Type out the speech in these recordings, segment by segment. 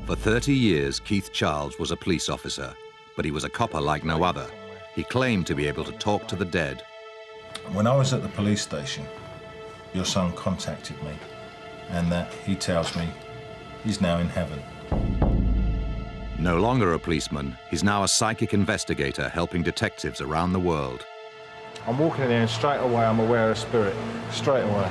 For 30 years, Keith Charles was a police officer, but he was a copper like no other. He claimed to be able to talk to the dead. When I was at the police station, your son contacted me, and that he tells me he's now in heaven. No longer a policeman, he's now a psychic investigator helping detectives around the world. I'm walking in there and straight away I'm aware of spirit, straight away.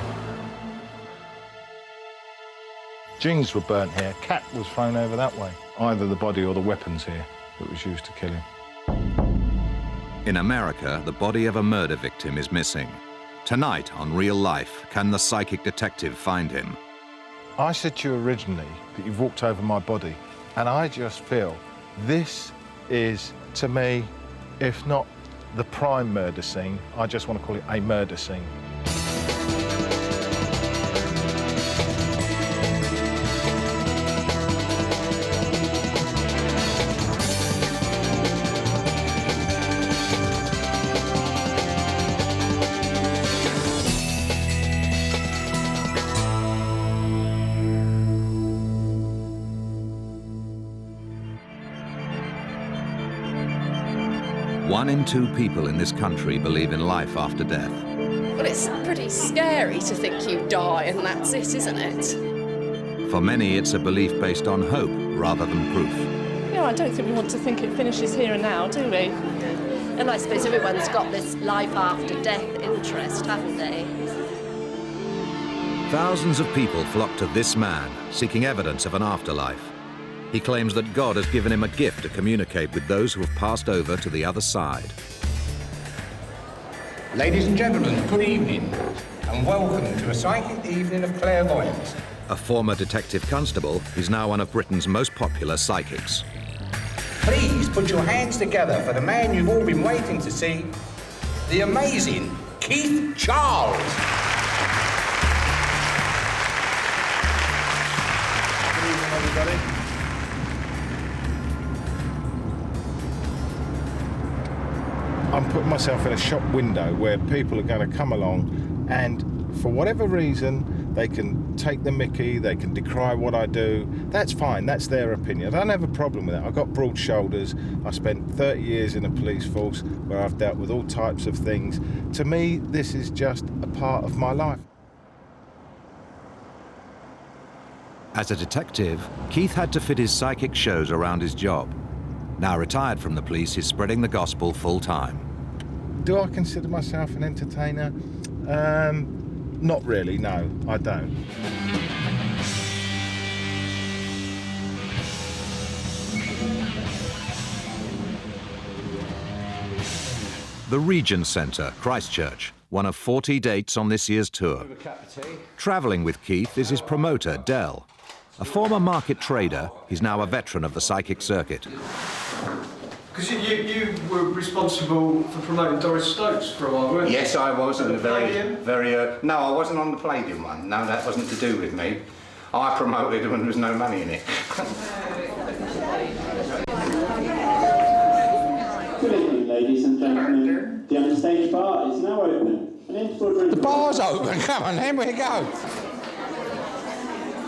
Jeans were burnt here, cat was thrown over that way. Either the body or the weapons here that was used to kill him. In America, the body of a murder victim is missing. Tonight on Real Life, can the psychic detective find him? I said to you originally that you've walked over my body, and I just feel this is, to me, if not the prime murder scene, I just want to call it a murder scene. One in two people in this country believe in life after death. Well, it's pretty scary to think you die and that's it, isn't it? For many, it's a belief based on hope rather than proof. You know, I don't think we want to think it finishes here and now, do we? And I suppose everyone's got this life after death interest, haven't they? Thousands of people flock to this man, seeking evidence of an afterlife. He claims that God has given him a gift to communicate with those who have passed over to the other side. Ladies and gentlemen, good evening, and welcome to a psychic evening of clairvoyance. A former detective constable, he's now one of Britain's most popular psychics. Please put your hands together for the man you've all been waiting to see, the amazing Keith Charles. Good evening, everybody. I'm putting myself in a shop window where people are going to come along and for whatever reason they can take the mickey, they can decry what I do. That's fine, that's their opinion. I don't have a problem with that. I've got broad shoulders. I spent 30 years in a police force where I've dealt with all types of things. To me, this is just a part of my life. As a detective, Keith had to fit his psychic shows around his job. Now retired from the police, he's spreading the gospel full-time. Do I consider myself an entertainer? Not really, no, I don't. The Regent Centre, Christchurch, one of 40 dates on this year's tour. Travelling with Keith is his promoter, Del. A former market trader, he's now a veteran of the psychic circuit. Because you were responsible for promoting Doris Stokes for a while, weren't you? Yes, I was. And No, I wasn't on the Palladium one. No, that wasn't to do with me. I promoted when there was no money in it. Good evening, ladies and gentlemen. The on-stage bar is now open. The bar's open. Come on, then we go.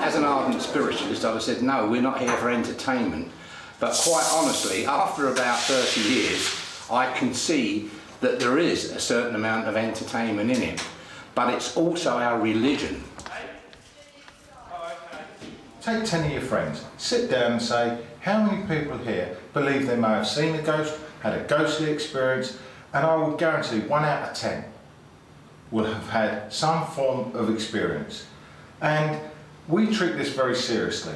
As an ardent spiritualist, I said, no, we're not here for entertainment. But quite honestly, after about 30 years, I can see that there is a certain amount of entertainment in it. But it's also our religion. Take 10 of your friends, sit down and say, how many people here believe they may have seen a ghost, had a ghostly experience, and I would guarantee 1 out of 10 will have had some form of experience. And we treat this very seriously.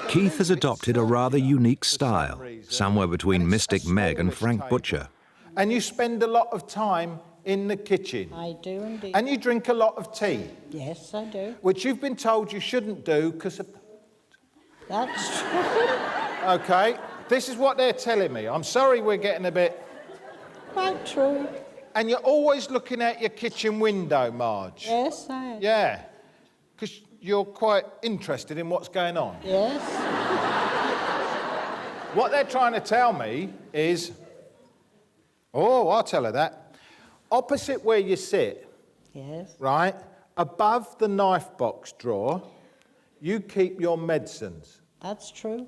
Keith has adopted a rather unique style, somewhere between Mystic Meg and Frank Butcher. And you spend a lot of time in the kitchen. I do indeed. And you drink a lot of tea. Yes, I do. Which you've been told you shouldn't do because of... That's true. OK, this is what they're telling me. I'm sorry we're getting a bit... Quite true. And you're always looking out your kitchen window, Marge. Yes, I am. Yeah, because you're quite interested in what's going on. Yes. What they're trying to tell me is... Oh, I'll tell her that. Opposite where you sit, Yes. right, above the knife box drawer, you keep your medicines. That's true.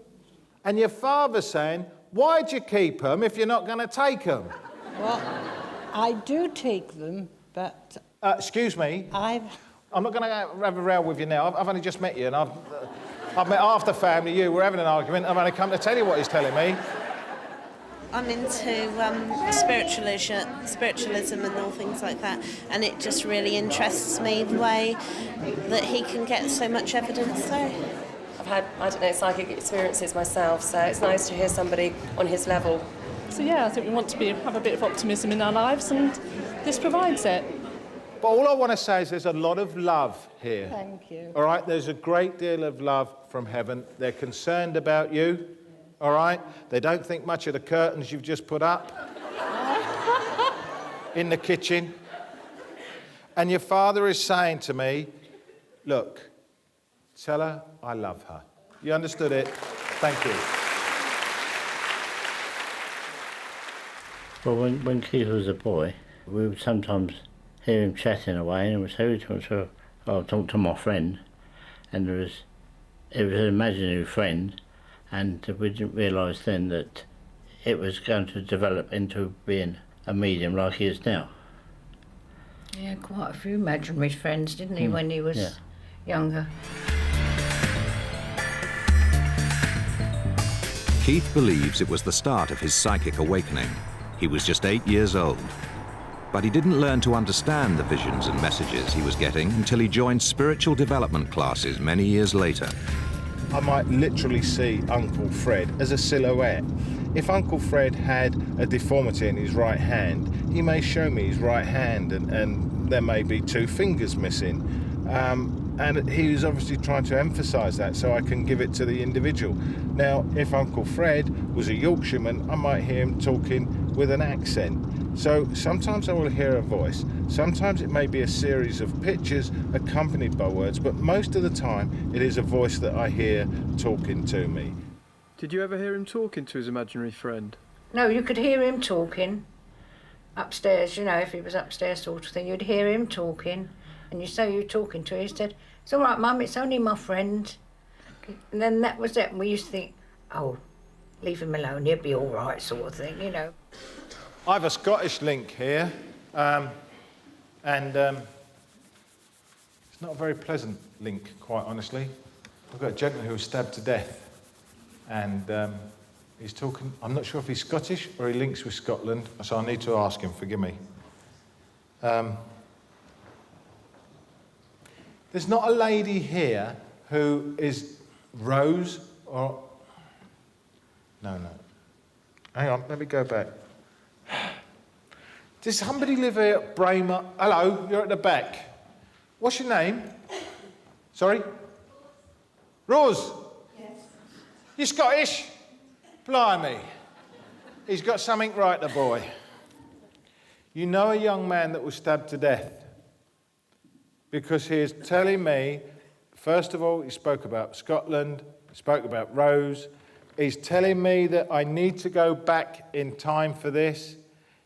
And your father's saying, why'd you keep them if you're not going to take them? Well, I do take them, but Excuse me. I'm not going to have a row with you now. I've only just met you, and I've met half the family. We're having an argument. I've only come to tell you what he's telling me. I'm into spiritualism and all things like that, and it just really interests me the way that he can get so much evidence there. I've had, psychic experiences myself, so it's nice to hear somebody on his level. So yeah, I think we want to have a bit of optimism in our lives, and this provides it. But all I want to say is there's a lot of love here. thank you. All right? There's a great deal of love from heaven. They're concerned about you. All right? They don't think much of the curtains you've just put up in the kitchen. And your father is saying to me, look, tell her I love her. You understood it? Thank you. Well, when Keith was a boy, we would sometimes hear him chatting away, and we'd talk to my friend, and it was an imaginary friend, and we didn't realise then that it was going to develop into being a medium like he is now. Yeah, quite a few imaginary friends, didn't he, when he was younger? Keith believes it was the start of his psychic awakening. He was just 8 years old. But he didn't learn to understand the visions and messages he was getting until he joined spiritual development classes many years later. I might literally see Uncle Fred as a silhouette. If Uncle Fred had a deformity in his right hand, he may show me his right hand, and there may be 2 fingers missing. And he was obviously trying to emphasise that so I can give it to the individual. Now, if Uncle Fred was a Yorkshireman, I might hear him talking with an accent. So sometimes I will hear a voice. Sometimes it may be a series of pictures accompanied by words, but most of the time it is a voice that I hear talking to me. Did you ever hear him talking to his imaginary friend? No, you could hear him talking upstairs, you know, if he was upstairs sort of thing. You'd hear him talking, and you say you're talking to him. He said, it's all right, Mum, it's only my friend. And then that was it. And we used to think, oh, leave him alone, he'll be all right, sort of thing, you know. I have a Scottish link here, and it's not a very pleasant link, quite honestly. I've got a gentleman who was stabbed to death, and he's talking, I'm not sure if he's Scottish or he links with Scotland, so I need to ask him, forgive me. There's not a lady here who is Rose or... No. Hang on, let me go back. Does somebody live here at Braemar? Hello, you're at the back. What's your name? Sorry? Rose? Yes. You Scottish? Blimey. He's got something right, the boy. You know a young man that was stabbed to death? Because he is telling me, first of all, he spoke about Scotland, he spoke about Rose. He's telling me that I need to go back in time for this.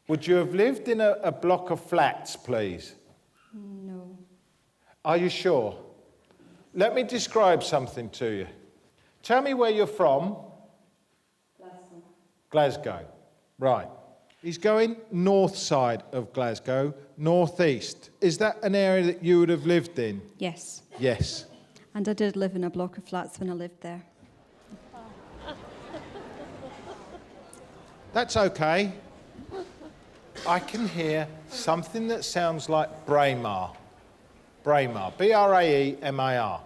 Would you have lived in a block of flats, please? No. Are you sure? Let me describe something to you. Tell me where you're from. Glasgow. Glasgow. Right. He's going north side of Glasgow, northeast. Is that an area that you would have lived in? Yes. Yes. And I did live in a block of flats when I lived there. That's okay. I can hear something that sounds like Braemar. Braemar. B-R-A-E-M-A-R.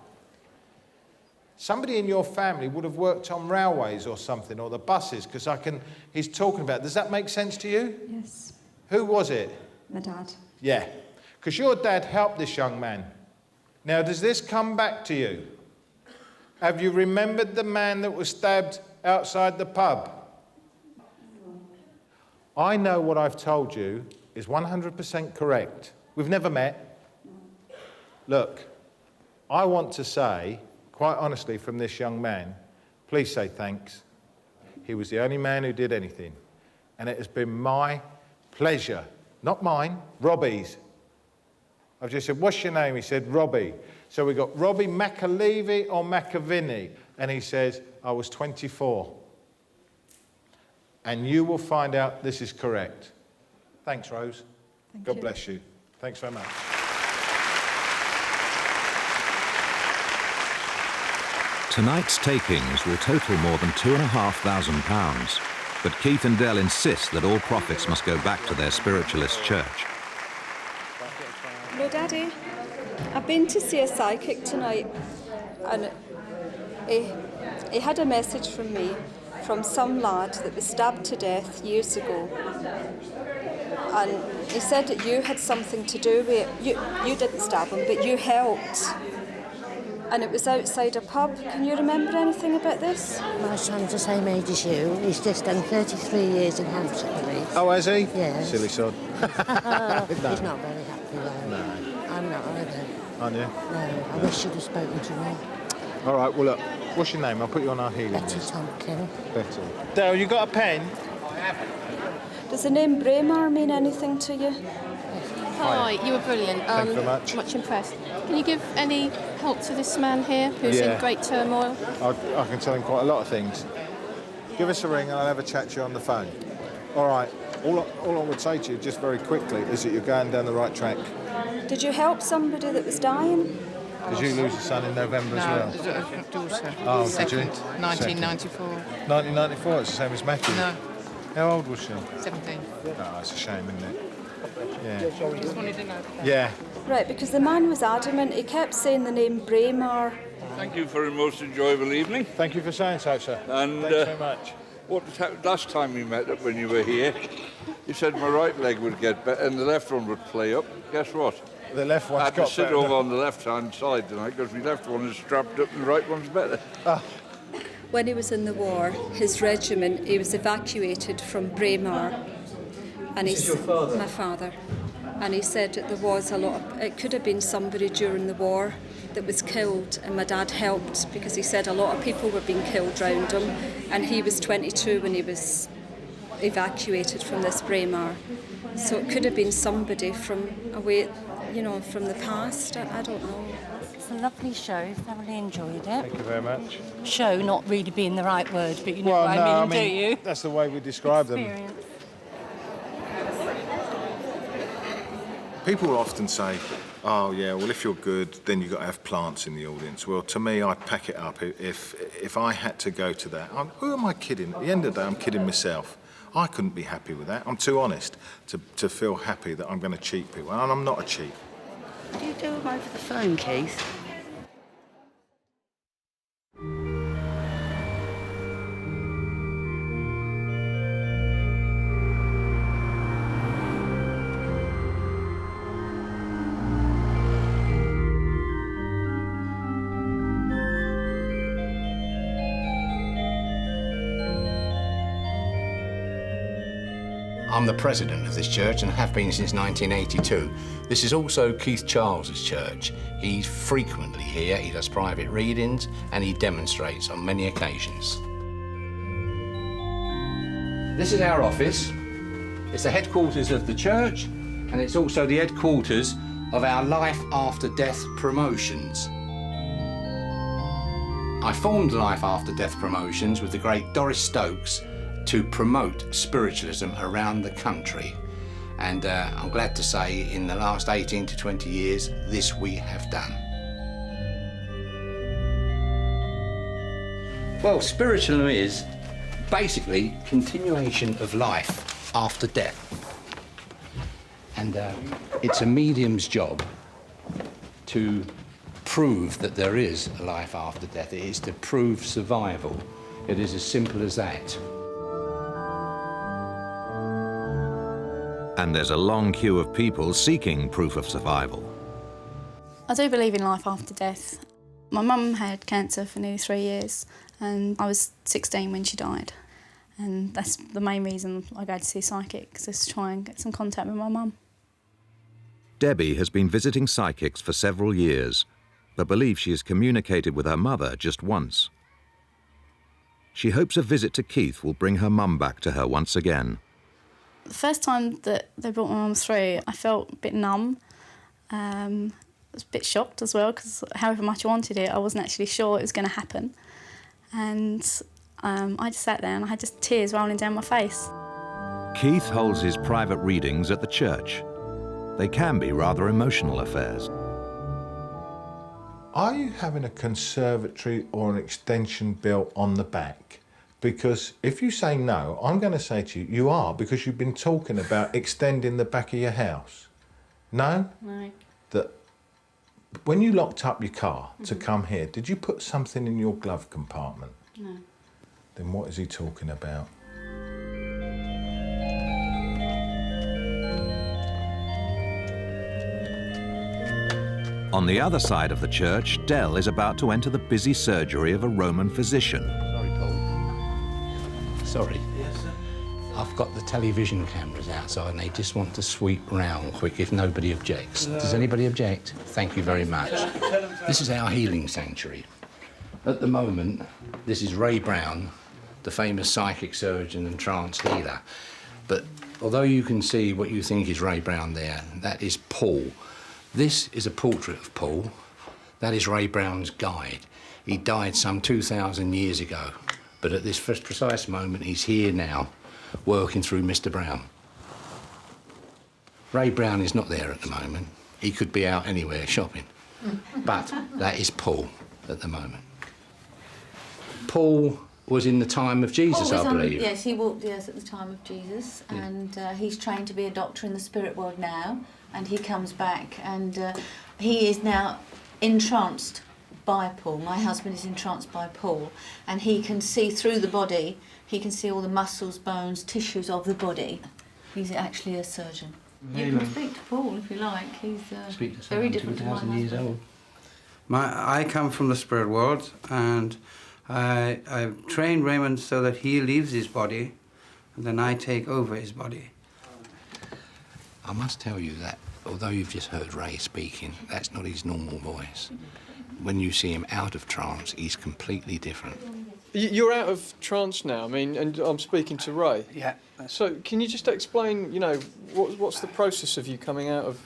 Somebody in your family would have worked on railways or something, or the buses, because he's talking about, does that make sense to you? Yes. Who was it? My dad. Yeah. Because your dad helped this young man. Now, does this come back to you? Have you remembered the man that was stabbed outside the pub? I know what I've told you is 100% correct. We've never met. Look, I want to say, quite honestly, from this young man, please say thanks. He was the only man who did anything. And it has been my pleasure, not mine, Robbie's, I've just said, what's your name? He said, Robbie. So we got Robbie McAlevey or McAviney? And he says, I was 24. And you will find out this is correct. Thanks, Rose. God bless you. Thanks very much. Tonight's takings will total more than £2,500, but Keith and Dell insist that all profits must go back to their spiritualist church. Hello, Daddy. I've been to see a psychic tonight, and he had a message from me from some lad that was stabbed to death years ago. And he said that you had something to do with it. You didn't stab him, but you helped. And it was outside a pub. Can you remember anything about this? My son's the same age as you. He's just done 33 years in Hampshire, I believe. Oh, has he? Yes. Silly sod. He's not very happy, though. No. I'm not either. Aren't you? No, I wish you'd have spoken to me. All right, well, look, what's your name? I'll put you on our healing Betty list. Tompkin. Betty. Dale, you got a pen? Does the name Braemar mean anything to you? Hi, you were brilliant. Thank you very much. Much impressed. Can you give any help to this man here who's in great turmoil? I can tell him quite a lot of things. Give us a ring and I'll have a chat to you on the phone. All right. All I would say to you, just very quickly, is that you're going down the right track. Did you help somebody that was dying? Did you lose a son in November as well? No, a daughter. Oh, Second, did you? 1994. 1994, it's the same as Matthew? No. How old was she? 17. Oh, it's a shame, isn't it? Yeah. Just wanted to know. Yeah. Right, because the man was adamant. He kept saying the name Braemar. Thank you for a most enjoyable evening. Thank you for saying so, sir. And thanks very much. Last time we met up when you were here, you said my right leg would get better and the left one would play up. Guess what? The left one's I had got to sit better. over on the left-hand side tonight because my left one is strapped up and the right one's better. Ah. When he was in the war, his regiment, he was evacuated from Braemar. And This is your father? My father. And he said that there was a lot of, it could have been somebody during the war that was killed, and my dad helped because he said a lot of people were being killed round him, and he was 22 when he was evacuated from this Braemar. So it could have been somebody from away, you know, from the past. I don't know. It's a lovely show. Thoroughly enjoyed it. Thank you very much. Show not really being the right word, but you know Well, what no, I mean, do you? That's the way we describe them. Experience. People will often say, oh yeah, well if you're good, then you've got to have plants in the audience. Well, to me, I'd pack it up. If I had to go to that, who am I kidding? At the end of the day, I'm kidding myself. I couldn't be happy with that. I'm too honest to feel happy that I'm going to cheat people, and I'm not a cheat. Do you do them over the phone, Keith? I'm the president of this church and have been since 1982. This is also Keith Charles's church. He's frequently here, he does private readings and he demonstrates on many occasions. This is our office. It's the headquarters of the church and it's also the headquarters of our Life After Death promotions. I formed Life After Death promotions with the great Doris Stokes to promote spiritualism around the country. And I'm glad to say in the last 18 to 20 years, this we have done. Well, spiritualism is basically continuation of life after death. And it's a medium's job to prove that there is a life after death. It is to prove survival. It is as simple as that. And there's a long queue of people seeking proof of survival. I do believe in life after death. My mum had cancer for nearly 3 years and I was 16 when she died. And that's the main reason I go to see psychics, is to try and get some contact with my mum. Debbie has been visiting psychics for several years, but believes she has communicated with her mother just once. She hopes a visit to Keith will bring her mum back to her once again. The first time that they brought my mum through, I felt a bit numb I was a bit shocked as well because however much I wanted it, I wasn't actually sure it was going to happen. And I just sat there and I had just tears rolling down my face. Keith holds his private readings at the church. They can be rather emotional affairs. Are you having a conservatory or an extension built on the back? Because if you say no, I'm going to say to you, you are, because you've been talking about extending the back of your house. No? No. That when you locked up your car to come here, did you put something in your glove compartment? No. Then what is he talking about? On the other side of the church, Dell is about to enter the busy surgery of a Roman physician. Sorry, Paul. Sorry. Yes, sir. I've got the television cameras outside and they just want to sweep round quick if nobody objects. Does anybody object? Thank you very much. This is our healing sanctuary. At the moment, this is Ray Brown, the famous psychic surgeon and trance healer. But although you can see what you think is Ray Brown there, that is Paul. This is a portrait of Paul. That is Ray Brown's guide. He died some 2,000 years ago, but at this precise moment, he's here now, working through Mr. Brown. Ray Brown is not there at the moment. He could be out anywhere shopping. But that is Paul at the moment. Paul was in the time of Jesus, I believe. Yes, he walked the earth at the time of Jesus, and he's trained to be a doctor in the spirit world now, and he comes back, and he is now entranced by Paul. My husband is entranced by Paul, and he can see through the body. He can see all the muscles, bones, tissues of the body. He's actually a surgeon. You can speak to Paul if you like. He's very different to my husband. Years old. I come from the spirit world, and I've trained Raymond so that he leaves his body, and then I take over his body. I must tell you that, although you've just heard Ray speaking, that's not his normal voice. When you see him out of trance, he's completely different. You're out of trance now, I mean, and I'm speaking to Ray. Yeah. So can you just explain, you know, what's the process of you coming out of...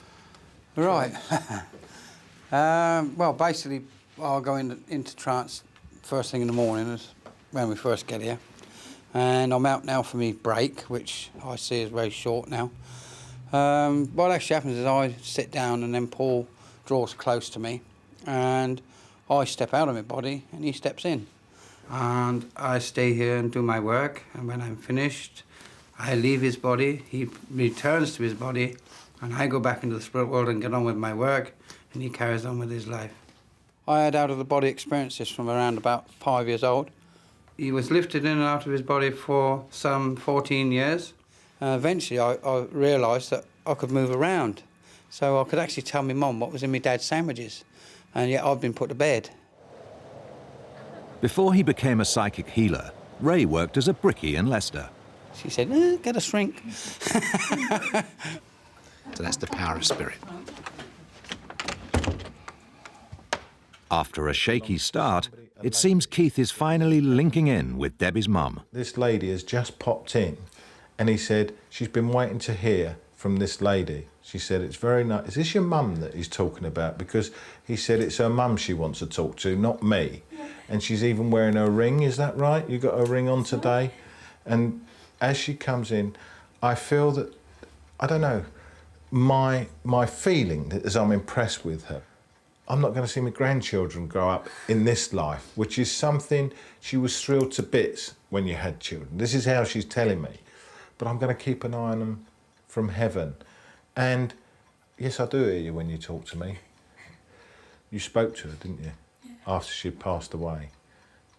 Right. Well, basically, I'll go into trance first thing in the morning, is when we first get here. And I'm out now for my break, which I see is very short now. What actually happens is I sit down and then Paul draws close to me and I step out of my body and he steps in. And I stay here and do my work, and when I'm finished, I leave his body, he returns to his body, and I go back into the spirit world and get on with my work, and he carries on with his life. I had out-of-the-body experiences from around about 5 years old. He was lifted in and out of his body for some 14 years. Eventually, I realised that I could move around, so I could actually tell my mum what was in my dad's sandwiches, and yet I'd been put to bed. Before he became a psychic healer, Ray worked as a brickie in Leicester. She said, get a shrink. So that's the power of spirit. After a shaky start, it seems Keith is finally linking in with Debbie's mum. This lady has just popped in and he said she's been waiting to hear from this lady. She said, it's very nice. Is this your mum that he's talking about? Because he said it's her mum she wants to talk to, not me. And she's even wearing her ring, is that right? You got her ring on today? And as she comes in, I feel that, I don't know, my feeling that as I'm impressed with her, I'm not going to see my grandchildren grow up in this life, which is something she was thrilled to bits when you had children. This is how she's telling me. But I'm going to keep an eye on them from heaven. And yes, I do hear you when you talk to me. You spoke to her, didn't you? Yeah. After she'd passed away.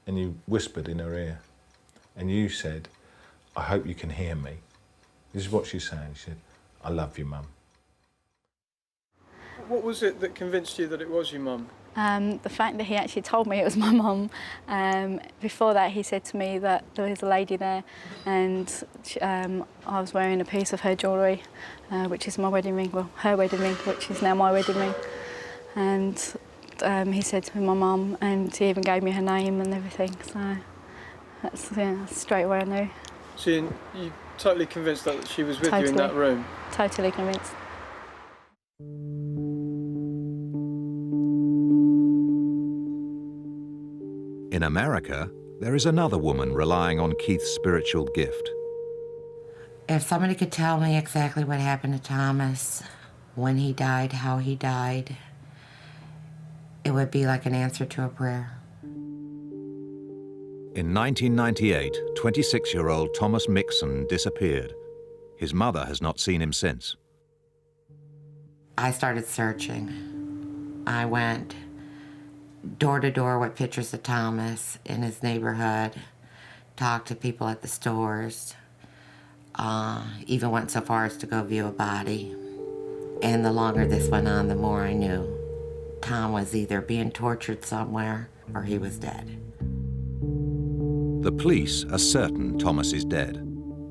And you whispered in her ear. And you said, I hope you can hear me. This is what she's saying. She said, I love you, Mum. What was it that convinced you that it was your mum? The fact that he actually told me it was my mum. Before that, he said to me that there was a lady there and I was wearing a piece of her jewellery, which is my wedding ring, well, her wedding ring, which is now my wedding ring. And he said to me, my mum, and he even gave me her name and everything, so that's, yeah, straight away I knew. So you totally convinced that she was with you in that room? Totally convinced. In America, there is another woman relying on Keith's spiritual gift. If somebody could tell me exactly what happened to Thomas, when he died, how he died, it would be like an answer to a prayer. In 1998, 26-year-old Thomas Mixon disappeared. His mother has not seen him since. I started searching. I went door to door with pictures of Thomas in his neighborhood, talked to people at the stores, even went so far as to go view a body. And the longer this went on, the more I knew Tom was either being tortured somewhere or he was dead. The police are certain Thomas is dead.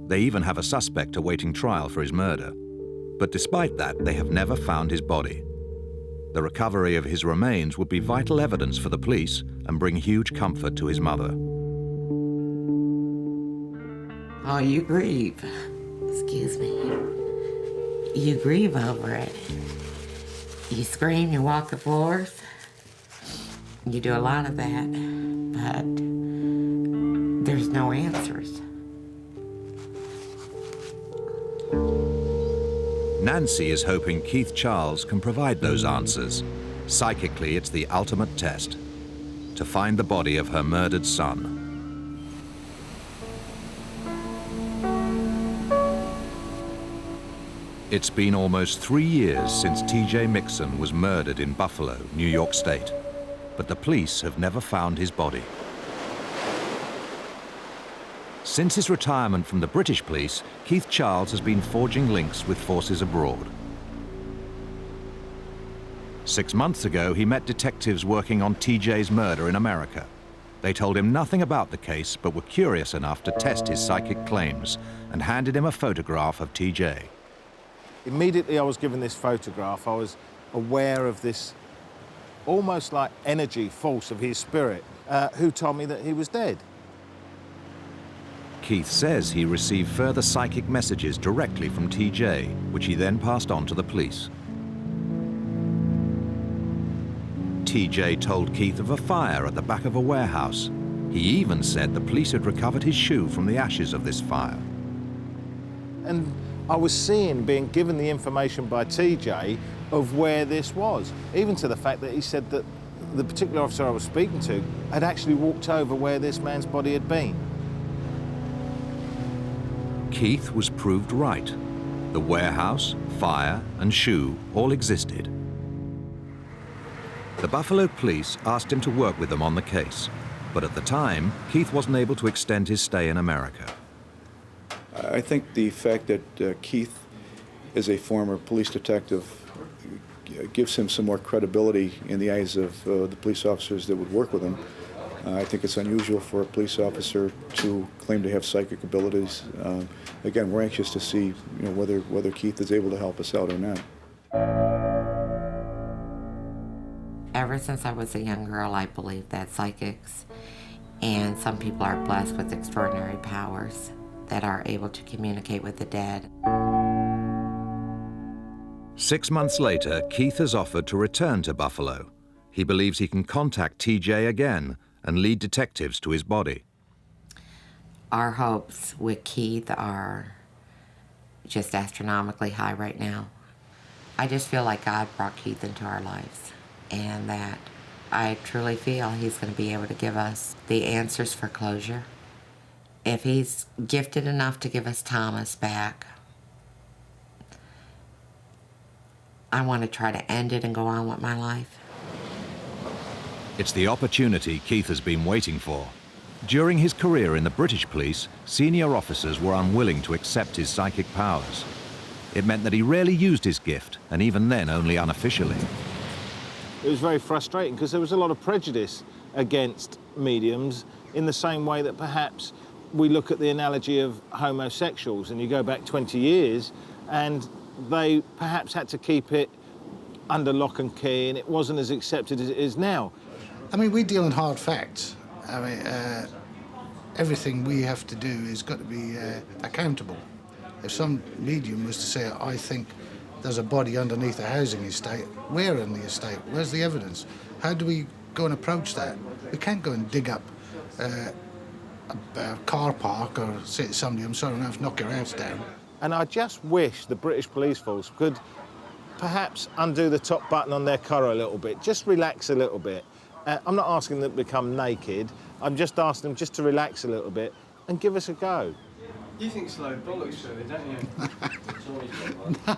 They even have a suspect awaiting trial for his murder. But despite that, they have never found his body. The recovery of his remains would be vital evidence for the police and bring huge comfort to his mother. Oh, you grieve. Excuse me. You grieve over it. You scream, you walk the floors. You do a lot of that, but there's no answers. Nancy is hoping Keith Charles can provide those answers. Psychically, it's the ultimate test. To find the body of her murdered son. It's been almost 3 years since TJ Mixon was murdered in Buffalo, New York State. But the police have never found his body. Since his retirement from the British police, Keith Charles has been forging links with forces abroad. 6 months ago, he met detectives working on TJ's murder in America. They told him nothing about the case, but were curious enough to test his psychic claims and handed him a photograph of TJ. Immediately I was given this photograph, I was aware of this almost like energy force of his spirit, who told me that he was dead. Keith says he received further psychic messages directly from TJ, which he then passed on to the police. TJ told Keith of a fire at the back of a warehouse. He even said the police had recovered his shoe from the ashes of this fire. And I was being given the information by TJ of where this was, even to the fact that he said that the particular officer I was speaking to had actually walked over where this man's body had been. Keith was proved right. The warehouse, fire, and shoe all existed. The Buffalo police asked him to work with them on the case, but at the time, Keith wasn't able to extend his stay in America. I think the fact that Keith is a former police detective gives him some more credibility in the eyes of the police officers that would work with him. I think it's unusual for a police officer to claim to have psychic abilities. Again, we're anxious to see whether Keith is able to help us out or not. Ever since I was a young girl, I believed that psychics and some people are blessed with extraordinary powers that are able to communicate with the dead. 6 months later, Keith has offered to return to Buffalo. He believes he can contact TJ again and lead detectives to his body. Our hopes with Keith are just astronomically high right now. I just feel like God brought Keith into our lives, and that I truly feel he's going to be able to give us the answers for closure. If he's gifted enough to give us Thomas back, I want to try to end it and go on with my life. It's the opportunity Keith has been waiting for. During his career in the British police, senior officers were unwilling to accept his psychic powers. It meant that he rarely used his gift, and even then only unofficially. It was very frustrating because there was a lot of prejudice against mediums, in the same way that perhaps we look at the analogy of homosexuals, and you go back 20 years and they perhaps had to keep it under lock and key, and it wasn't as accepted as it is now. I mean, we deal in hard facts. I mean, everything we have to do has got to be accountable. If some medium was to say, I think there's a body underneath a housing estate, where in the estate? Where's the evidence? How do we go and approach that. We can't go and dig up a car park or say to somebody, I'm sorry, I'm going to have to knock your house down. And I just wish the British police force could perhaps undo the top button on their car a little bit, just relax a little bit. I'm not asking them to become naked, I'm just asking them just to relax a little bit and give us a go. You think it's a load of bollocks, really, don't you?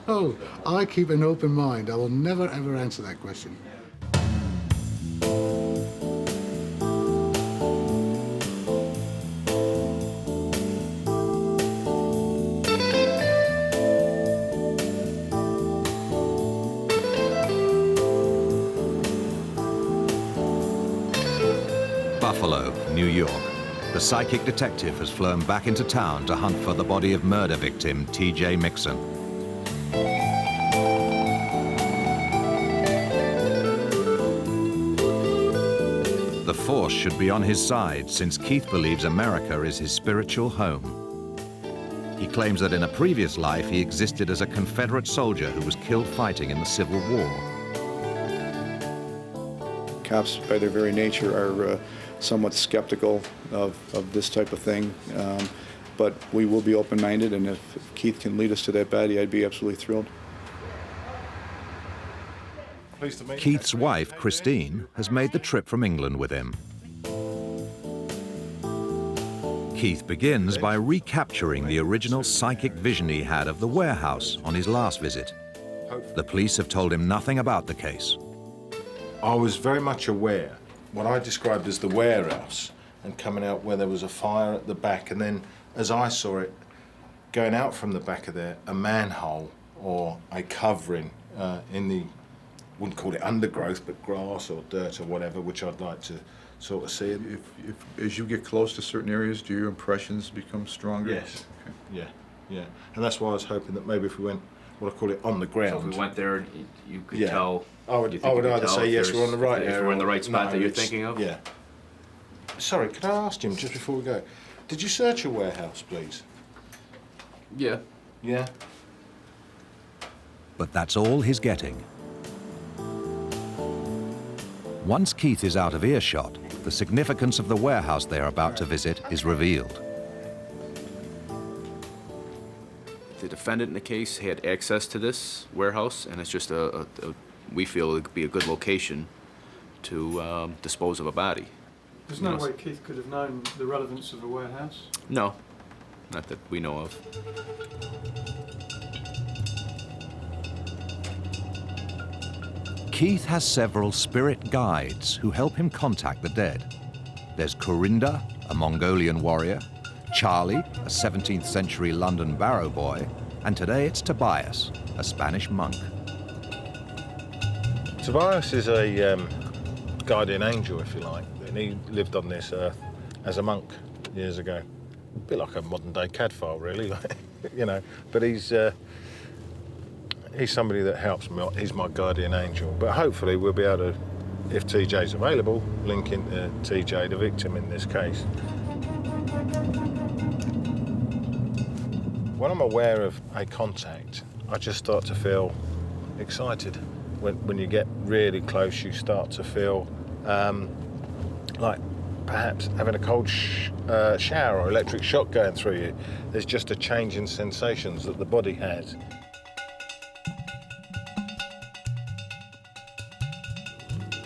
No, I keep an open mind. I will never, ever answer that question. Buffalo, New York. The psychic detective has flown back into town to hunt for the body of murder victim T.J. Mixon. The force should be on his side since Keith believes America is his spiritual home. He claims that in a previous life he existed as a Confederate soldier who was killed fighting in the Civil War. Cops, by their very nature, are somewhat skeptical of this type of thing, but we will be open-minded, and if Keith can lead us to that body, I'd be absolutely thrilled. Keith's wife, Christine, has made the trip from England with him. Keith begins by recapturing the original psychic vision he had of the warehouse on his last visit. The police have told him nothing about the case. I was very much aware what I described as the warehouse and coming out where there was a fire at the back, and then as I saw it going out from the back of there, a manhole or a covering in the, wouldn't call it undergrowth, but grass or dirt or whatever, which I'd like to sort of see. If as you get close to certain areas, do your impressions become stronger? Yes. Okay. Yeah. And that's why I was hoping that maybe if we went, what I call it, on the ground. So if we went there, you could tell. I would either say yes, we're on the right if we're in the right spot that you're thinking of. Yeah. Sorry, could I ask Jim just before we go? Did you search a warehouse, please? Yeah. Yeah. But that's all he's getting. Once Keith is out of earshot, the significance of the warehouse they're about to visit is revealed. The defendant in the case had access to this warehouse, and it's just we feel it could be a good location to dispose of a body. There's no way Keith could have known the relevance of a warehouse? No, not that we know of. Keith has several spirit guides who help him contact the dead. There's Corinda, a Mongolian warrior, Charlie, a 17th century London barrow boy, and today it's Tobias, a Spanish monk. Tobias is a guardian angel, if you like, and he lived on this earth as a monk years ago. A bit like a modern-day Cadfael, really, you know. But he's somebody that helps me. He's my guardian angel. But hopefully we'll be able to, if TJ's available, link into TJ, the victim in this case. When I'm aware of a contact, I just start to feel excited. When you get really close, you start to feel like perhaps having a cold shower or electric shock going through you. There's just a change in sensations that the body has.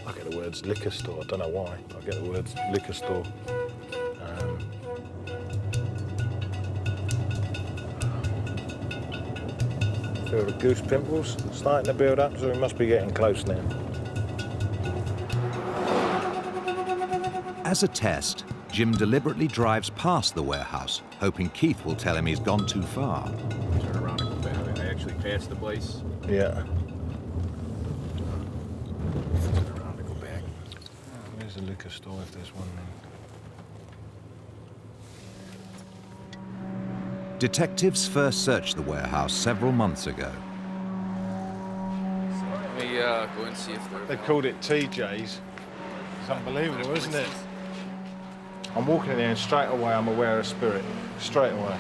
I get the words liquor store, I don't know why. I get the words liquor store. Feel the goose pimples starting to build up, so we must be getting close now. As a test, Jim deliberately drives past the warehouse, hoping Keith will tell him he's gone too far. Turn around and go back. I actually passed the place. Yeah. Turn around and go back. Where's the liquor store if there's one there? Detectives first searched the warehouse several months ago. Let me go and see if They called it TJ's. It's unbelievable, isn't it? I'm walking in there and straight away I'm aware of spirit. Straight away.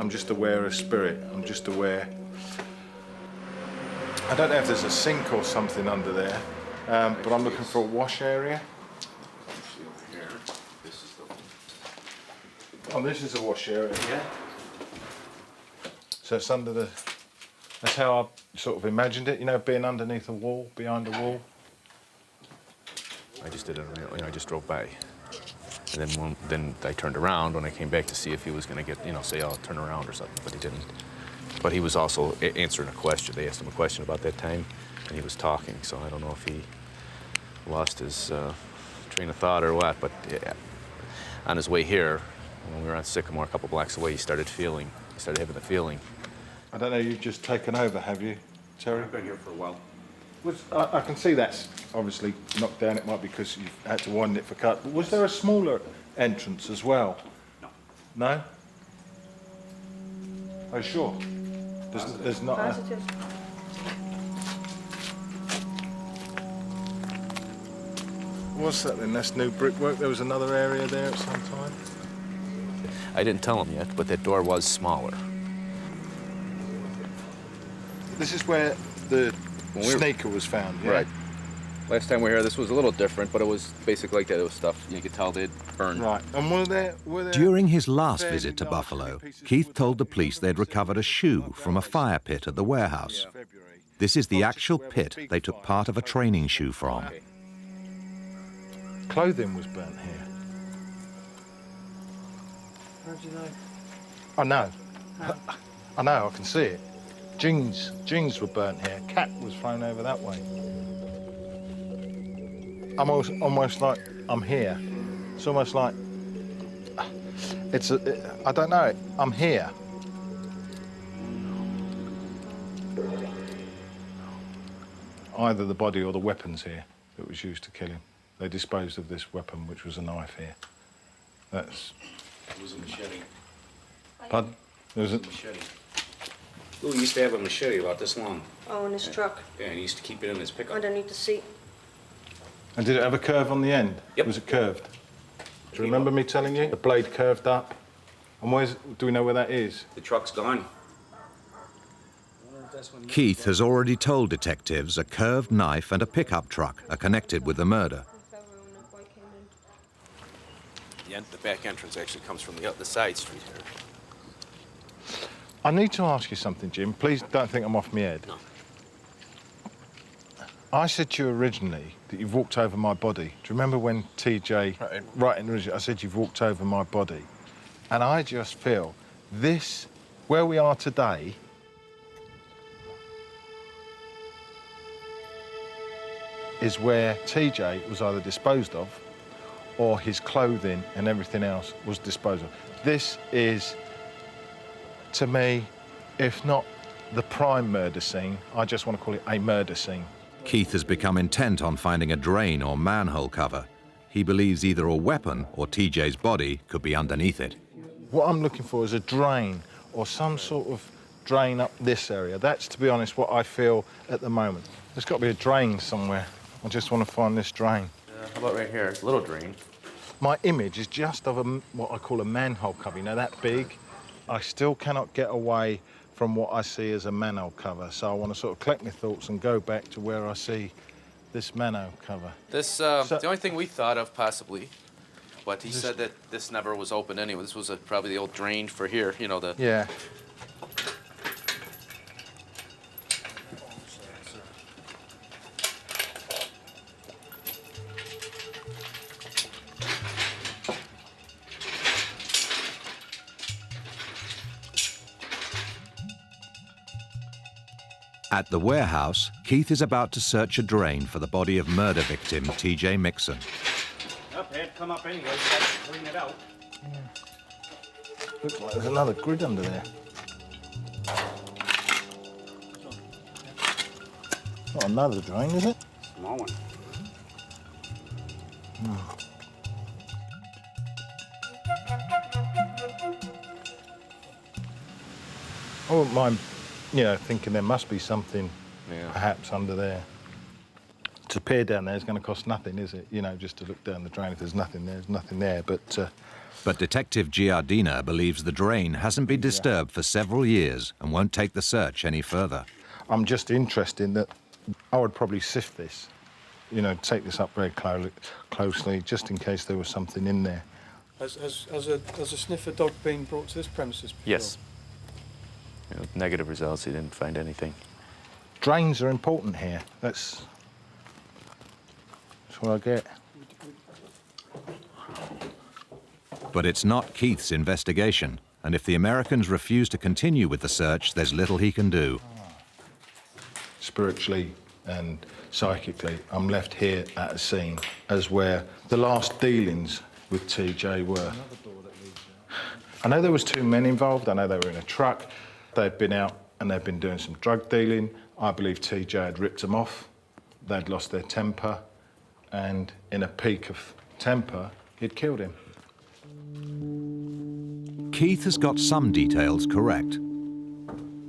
I'm just aware of spirit. I'm just aware. I don't know if there's a sink or something under there, but I'm looking for a wash area. Oh, this is a wash area. Yeah. So it's under the. That's how I sort of imagined it. You know, being underneath a wall, behind a wall. I just did it. I just drove by, and then I turned around when I came back to see if he was going to get, say, I'll turn around or something, but he didn't. But he was also answering a question. They asked him a question about that time, and he was talking. So I don't know if he lost his train of thought or what. But yeah, on his way here, when we were on Sycamore, a couple blocks away, he started having the feeling. I don't know. You've just taken over, have you, Terry? I've been here for a while. I can see that's obviously knocked down. It might be because you've had to widen it for cut. But was there a smaller entrance as well? No. No? Are you sure? There's not a... What's that then? That's new brickwork? There was another area there at some time? I didn't tell him yet, but that door was smaller. This is where the sneaker was found, yeah? Right. Last time we were here, this was a little different, but it was basically like that. It was stuff you could tell they'd burned. Right. And were there During his last visit to Buffalo, Keith told the police they'd recovered a shoe from a fire pit at the warehouse. This is the actual pit they took part of a training shoe from. Clothing was burnt here. How do you know? I know. I know, I can see it. Jeans were burnt here. Cat was thrown over that way. I'm almost like I'm here. It's almost like I don't know. I'm here. Either the body or the weapons here that was used to kill him. They disposed of this weapon, which was a knife here. That's. It was a machete. Pardon? It was a machete. Lou used to have a machete about this long. Oh, in his truck. Yeah, and he used to keep it in his pickup. Underneath the seat. And did it have a curve on the end? Yep. Was it curved? Do you remember me telling you? The blade curved up. And do we know where that is? The truck's gone. Keith has already told detectives a curved knife and a pickup truck are connected with the murder. The back entrance actually comes from the side street here. I need to ask you something, Jim. Please don't think I'm off my head. No. I said to you originally that you've walked over my body. Do you remember when TJ, right in originally, I said you've walked over my body? And I just feel this, where we are today, is where TJ was either disposed of or his clothing and everything else was disposed of. This is, to me, if not the prime murder scene, I just want to call it a murder scene. Keith has become intent on finding a drain or manhole cover. He believes either a weapon or TJ's body could be underneath it. What I'm looking for is a drain or some sort of drain up this area. That's, to be honest, what I feel at the moment. There's got to be a drain somewhere. I just want to find this drain. How about right here? It's a little drain. My image is just of what I call a manhole cover. You know, that big? I still cannot get away from what I see as a manhole cover. So I want to sort of collect my thoughts and go back to where I see this manhole cover. This, the only thing we thought of possibly, but he said that this never was open anyway. This was probably the old drain for here, you know, the... Yeah. At the warehouse, Keith is about to search a drain for the body of murder victim TJ Mixon. Up, Ed, come up anyway, clean it out. Looks like there's another grid under there. Not another drain, is it? Small one. I wouldn't mind, you know, thinking there must be something perhaps under there. To peer down there is going to cost nothing, is it? You know, just to look down the drain. If there's nothing there, there's nothing there. But But Detective Giardina believes the drain hasn't been disturbed for several years and won't take the search any further. I'm just interested in that I would probably sift this, you know, take this up very closely, just in case there was something in there. Has a sniffer dog been brought to this premises before? Yes. You know, negative results, he didn't find anything. Drains are important here. That's what I get. But it's not Keith's investigation, and if the Americans refuse to continue with the search, there's little he can do. Spiritually and psychically, I'm left here at a scene as where the last dealings with TJ were. I know there was 2 men involved. I know they were in a truck. They'd been out and they'd been doing some drug dealing. I believe TJ had ripped them off. They'd lost their temper, and in a peak of temper, he'd killed him. Keith has got some details correct,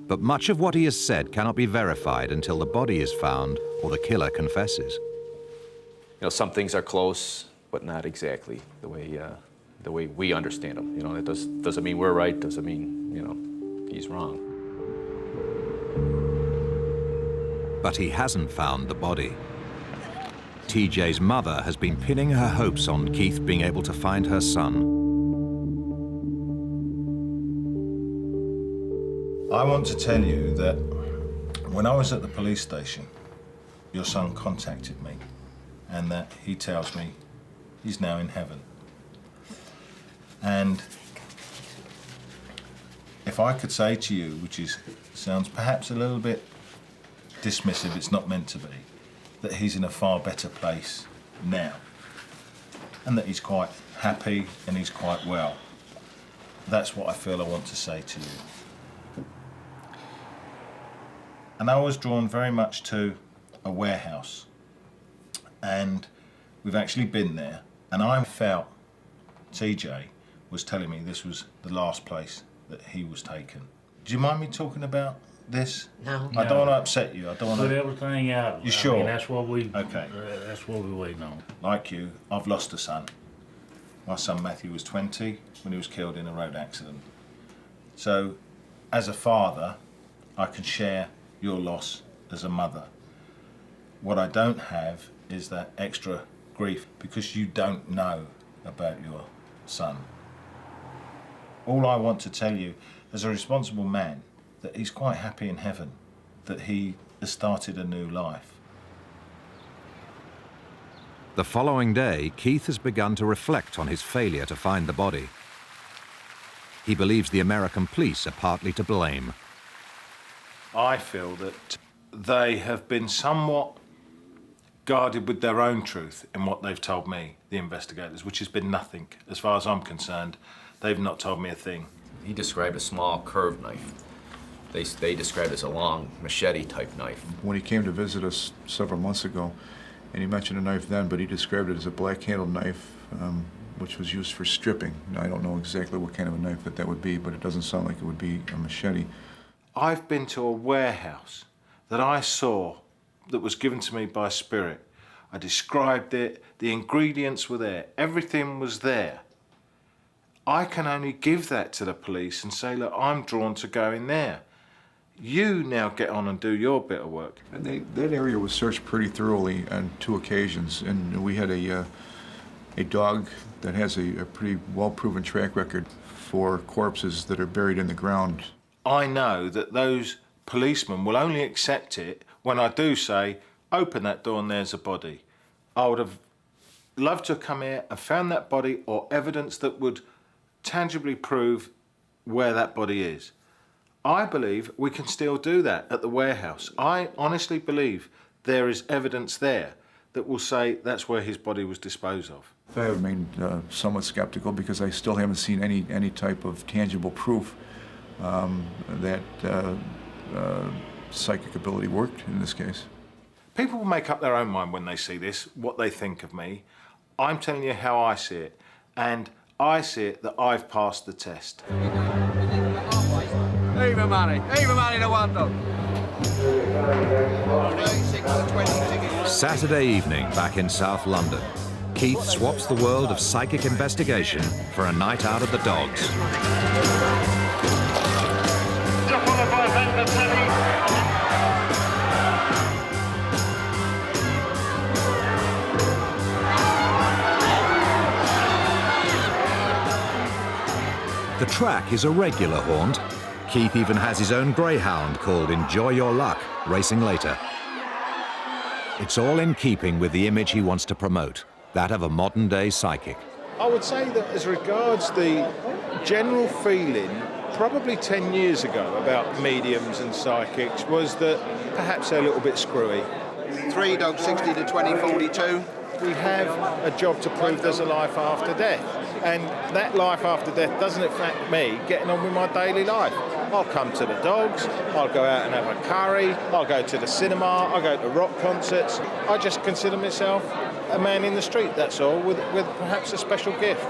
but much of what he has said cannot be verified until the body is found or the killer confesses. You know, some things are close, but not exactly the way we understand them. You know, it doesn't mean we're right, doesn't mean, you know, he's wrong. But he hasn't found the body. TJ's mother has been pinning her hopes on Keith being able to find her son. I want to tell you that when I was at the police station, your son contacted me, and that he tells me he's now in heaven. And if I could say to you, which sounds perhaps a little bit dismissive, it's not meant to be, that he's in a far better place now, and that he's quite happy and he's quite well. That's what I feel I want to say to you. And I was drawn very much to a warehouse, and we've actually been there, and I felt TJ was telling me this was the last place that he was taken. Do you mind me talking about this? No. I don't want to upset you. I don't want Put to... everything out. You sure? I mean, that's what we. Okay. That's what we're waiting on. Like you, I've lost a son. My son Matthew was 20 when he was killed in a road accident. So, as a father, I can share your loss as a mother. What I don't have is that extra grief because you don't know about your son. All I want to tell you, as a responsible man, that he's quite happy in heaven, that he has started a new life. The following day, Keith has begun to reflect on his failure to find the body. He believes the American police are partly to blame. I feel that they have been somewhat guarded with their own truth in what they've told me, the investigators, which has been nothing. As far as I'm concerned, they've not told me a thing. He described a small curved knife. They described it as a long machete-type knife. When he came to visit us several months ago, and he mentioned a knife then, but he described it as a black-handled knife, which was used for stripping. Now, I don't know exactly what kind of a knife that would be, but it doesn't sound like it would be a machete. I've been to a warehouse that I saw that was given to me by Spirit. I described it, the ingredients were there, everything was there. I can only give that to the police and say, look, I'm drawn to go in there. You now get on and do your bit of work. And that area was searched pretty thoroughly on 2 occasions, and we had a dog that has a pretty well-proven track record for corpses that are buried in the ground. I know that those policemen will only accept it when I do say, open that door and there's a body. I would have loved to have come here and found that body or evidence that would tangibly prove where that body is. I believe we can still do that at the warehouse. I honestly believe there is evidence there that will say that's where his body was disposed of. I remain somewhat skeptical because I still haven't seen any type of tangible proof that psychic ability worked in this case. People will make up their own mind when they see this, what they think of me. I'm telling you how I see it, and I see it that I've passed the test. Even money to one dog. Saturday evening back in South London. Keith swaps the world of psychic investigation for a night out at the dogs. The track is a regular haunt. Keith even has his own greyhound called Enjoy Your Luck, racing later. It's all in keeping with the image he wants to promote, that of a modern-day psychic. I would say that as regards the general feeling, probably 10 years ago, about mediums and psychics was that perhaps they're a little bit screwy. 3 dogs, 60 to 20, 42. We have a job to prove there's a life after death. And that life after death doesn't affect me getting on with my daily life. I'll come to the dogs, I'll go out and have a curry, I'll go to the cinema, I'll go to rock concerts. I just consider myself a man in the street, that's all, with perhaps a special gift.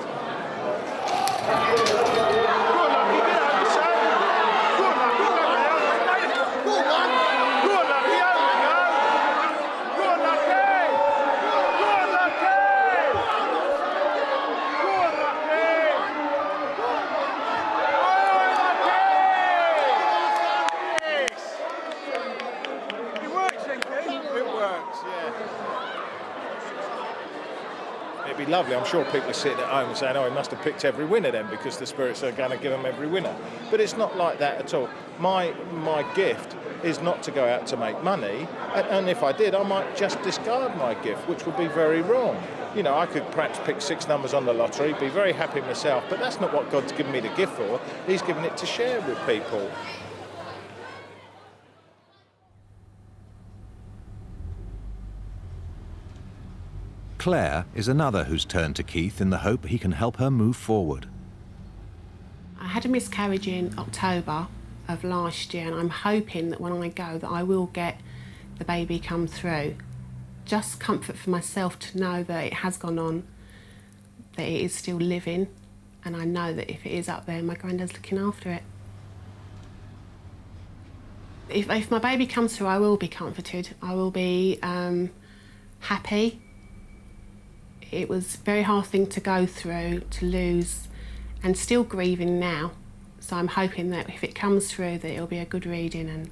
It'd be lovely. I'm sure people are sitting at home and saying, oh, he must have picked every winner then because the spirits are going to give him every winner. But it's not like that at all. My gift is not to go out to make money, and if I did, I might just discard my gift, which would be very wrong. You know, I could perhaps pick 6 numbers on the lottery, be very happy myself, but that's not what God's given me the gift for. He's given it to share with people. Claire is another who's turned to Keith in the hope he can help her move forward. I had a miscarriage in October of last year, and I'm hoping that when I go that I will get the baby come through. Just comfort for myself to know that it has gone on, that it is still living, and I know that if it is up there, my granddad's looking after it. If my baby comes through, I will be comforted. I will be happy. It was a very hard thing to go through, to lose, and still grieving now. So I'm hoping that if it comes through, that it'll be a good reading, and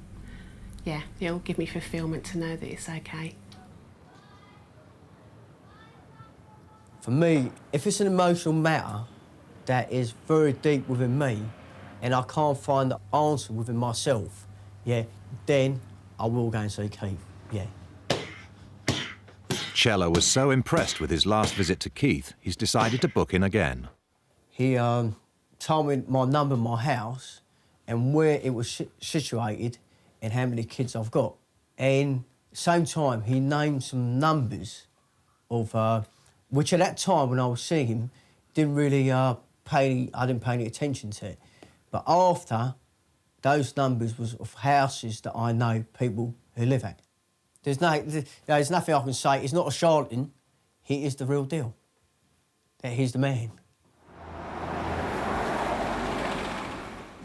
yeah, it'll give me fulfilment to know that it's okay. For me, if it's an emotional matter that is very deep within me and I can't find the answer within myself, yeah, then I will go and see Keith, yeah. Cella was so impressed with his last visit to Keith, he's decided to book in again. He told me my number, my house, and where it was situated and how many kids I've got. And at the same time, he named some numbers of, which at that time when I was seeing him, didn't really I didn't pay any attention to it. But after, those numbers was of houses that I know people who live at. There's nothing I can say. He's not a charlatan. He is the real deal. He's the man.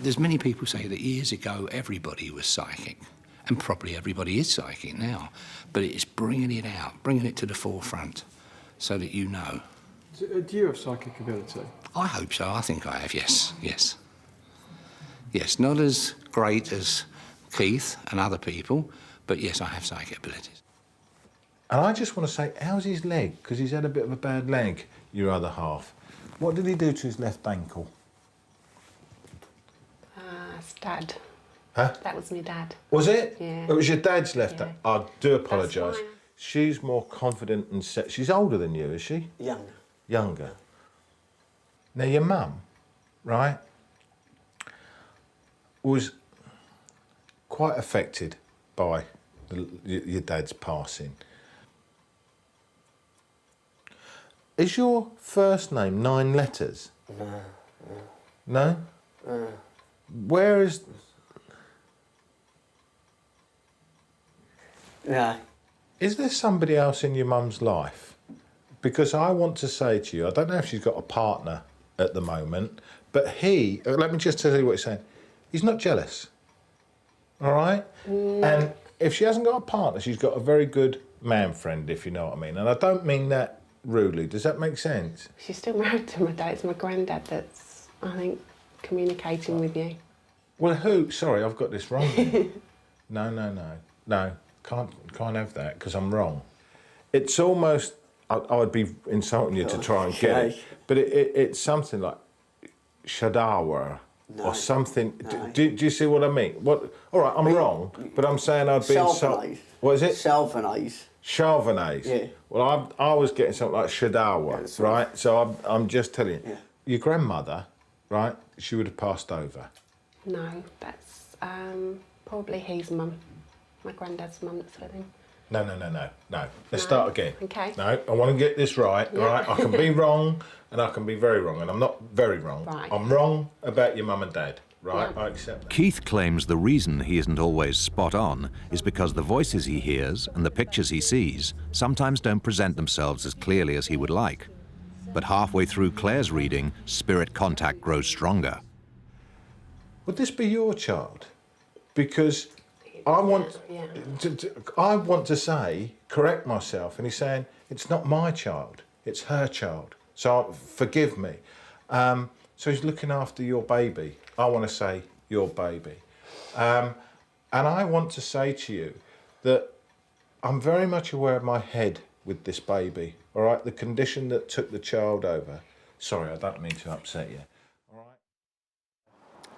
There's many people say that years ago everybody was psychic, and probably everybody is psychic now, but it's bringing it out, bringing it to the forefront so that you know. Do you have psychic ability? I hope so. I think I have, yes, yes. Yes, not as great as Keith and other people, but yes, I have psychic abilities. And I just want to say, how's his leg? Because he's had a bit of a bad leg, your other half. What did he do to his left ankle? It's Dad. Huh? That was my dad. Was it? Yeah. It was your dad's left Yeah. ankle? I do apologise. fine. She's more confident and set. She's older than you, is she? Younger. Younger. Now, your mum, right, was quite affected by your dad's passing. Is your first name 9 letters? No. No? Where is... No. Is there somebody else in your mum's life? Because I want to say to you, I don't know if she's got a partner at the moment, but he, let me just tell you what he's saying, he's not jealous, all right? No. And if she hasn't got a partner, she's got a very good man friend, if you know what I mean. And I don't mean that rudely. Does that make sense? She's still married to my dad. It's my granddad that's, I think, communicating with you. Well, who? Sorry, I've got this wrong. No, can't have that because I'm wrong. It's almost, I would be insulting you to try and get it, but it's something like Shadawa or something. No. Do you see what I mean? What? All right, I'm wrong, but I'm saying I'd be insulting. What is it? Chauvinese. Yeah. Well, I was getting something like Shadawa, right? So I'm just telling you. Yeah. Your grandmother, right? She would have passed over. No, that's probably his mum. My granddad's mum that's with him. No. Let's start again. Okay. No, I want to get this right, Yeah. all right? I can be wrong and I can be very wrong, and I'm not very wrong. Right. I'm wrong about your mum and dad, right? Yeah. I accept that. Keith claims the reason he isn't always spot on is because the voices he hears and the pictures he sees sometimes don't present themselves as clearly as he would like. But halfway through Claire's reading, spirit contact grows stronger. Would this be your child? Because I want to say, correct myself, and he's saying, it's not my child, it's her child. So forgive me. So he's looking after your baby. I want to say your baby. And I want to say to you that I'm very much aware of my head with this baby, all right? The condition that took the child over. Sorry, I don't mean to upset you.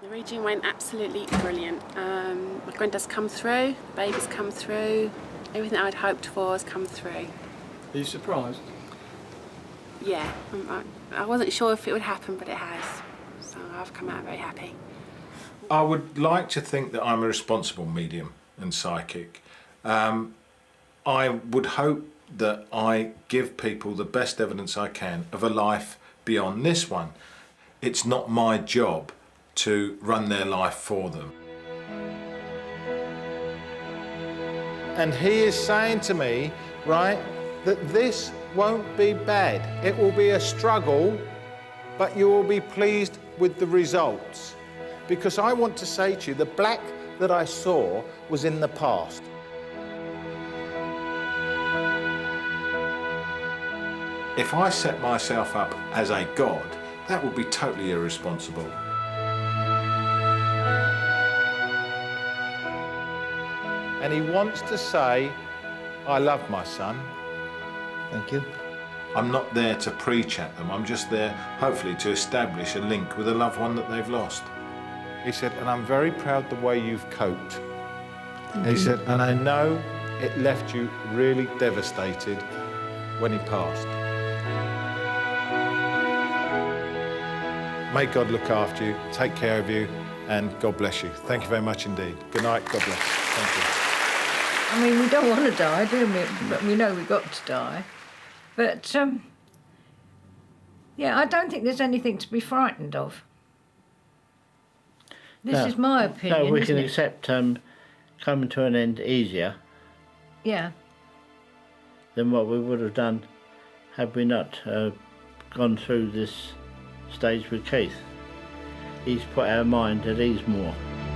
The reading went absolutely brilliant. My granddad's come through, the baby's come through, everything I'd hoped for has come through. Are you surprised? Yeah, I wasn't sure if it would happen, but it has. So I've come out very happy. I would like to think that I'm a responsible medium and psychic. I would hope that I give people the best evidence I can of a life beyond this one. It's not my job to run their life for them. And he is saying to me, right, that this won't be bad. It will be a struggle, but you will be pleased with the results. Because I want to say to you, the black that I saw was in the past. If I set myself up as a god, that would be totally irresponsible. And he wants to say, I love my son. Thank you. I'm not there to preach at them. I'm just there, hopefully, to establish a link with a loved one that they've lost. He said, and I'm very proud the way you've coped. He said, and I know it left you really devastated when he passed. May God look after you, take care of you, and God bless you. Thank you very much indeed. Good night, God bless. Thank you. I mean, we don't want to die, do we? But we know we've got to die. But, yeah, I don't think there's anything to be frightened of. This is my opinion. No, we can isn't it? accept coming to an end easier Yeah. than what we would have done had we not gone through this stage with Keith. He's put our mind at ease more.